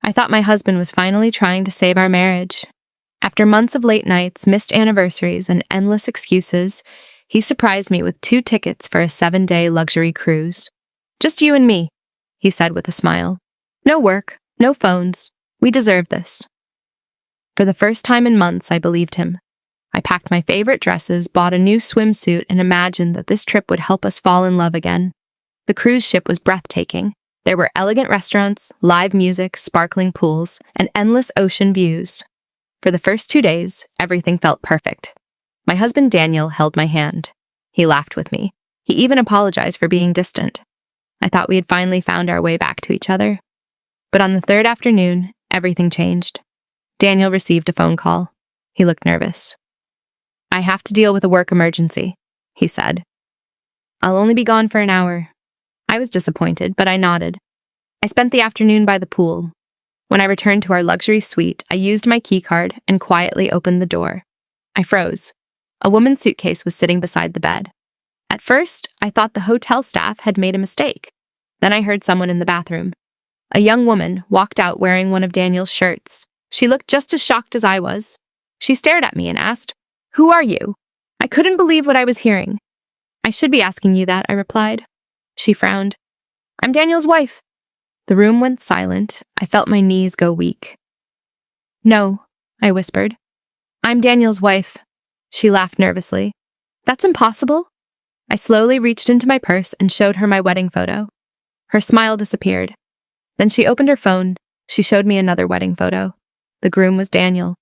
I thought my husband was finally trying to save our marriage. After months of late nights, missed anniversaries, and endless excuses, he surprised me with 2 tickets for a 7-day luxury cruise. "Just you and me," he said with a smile. "No work, no phones. We deserve this." For the first time in months, I believed him. I packed my favorite dresses, bought a new swimsuit, and imagined that this trip would help us fall in love again. The cruise ship was breathtaking. There were elegant restaurants, live music, sparkling pools, and endless ocean views. For the first 2 days, everything felt perfect. My husband Daniel held my hand. He laughed with me. He even apologized for being distant. I thought we had finally found our way back to each other. But on the 3rd afternoon, everything changed. Daniel received a phone call. He looked nervous. "I have to deal with a work emergency," he said. "I'll only be gone for an hour." I was disappointed, but I nodded. I spent the afternoon by the pool. When I returned to our luxury suite, I used my keycard and quietly opened the door. I froze. A woman's suitcase was sitting beside the bed. At first, I thought the hotel staff had made a mistake. Then I heard someone in the bathroom. A young woman walked out wearing one of Daniel's shirts. She looked just as shocked as I was. She stared at me and asked, "Who are you?" I couldn't believe what I was hearing. "I should be asking you that," I replied. She frowned. "I'm Daniel's wife." The room went silent. I felt my knees go weak. "No," I whispered. "I'm Daniel's wife." She laughed nervously. "That's impossible." I slowly reached into my purse and showed her my wedding photo. Her smile disappeared. Then she opened her phone. She showed me another wedding photo. The groom was Daniel.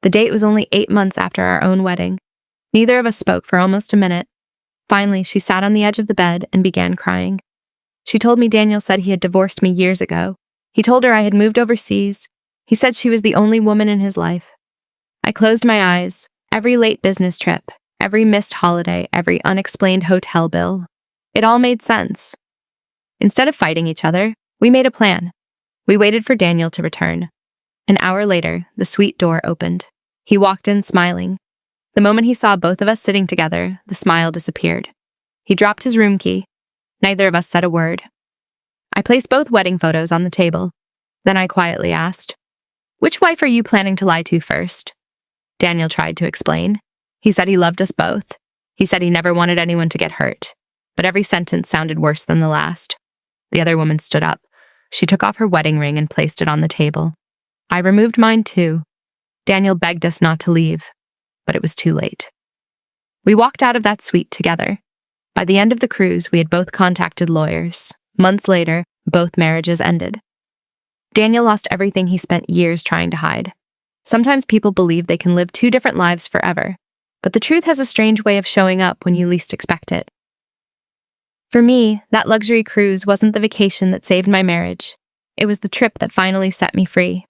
The date was only 8 months after our own wedding. Neither of us spoke for almost a minute. Finally, she sat on the edge of the bed and began crying. She told me Daniel said he had divorced me years ago. He told her I had moved overseas. He said she was the only woman in his life. I closed my eyes. Every late business trip, every missed holiday, every unexplained hotel bill. It all made sense. Instead of fighting each other, we made a plan. We waited for Daniel to return. An hour later, the suite door opened. He walked in smiling. The moment he saw both of us sitting together, the smile disappeared. He dropped his room key. Neither of us said a word. I placed both wedding photos on the table. Then I quietly asked, "Which wife are you planning to lie to first?" Daniel tried to explain. He said he loved us both. He said he never wanted anyone to get hurt. But every sentence sounded worse than the last. The other woman stood up. She took off her wedding ring and placed it on the table. I removed mine too. Daniel begged us not to leave, but it was too late. We walked out of that suite together. By the end of the cruise, we had both contacted lawyers. Months later, both marriages ended. Daniel lost everything he spent years trying to hide. Sometimes people believe they can live 2 different lives forever, but the truth has a strange way of showing up when you least expect it. For me, that luxury cruise wasn't the vacation that saved my marriage. It was the trip that finally set me free.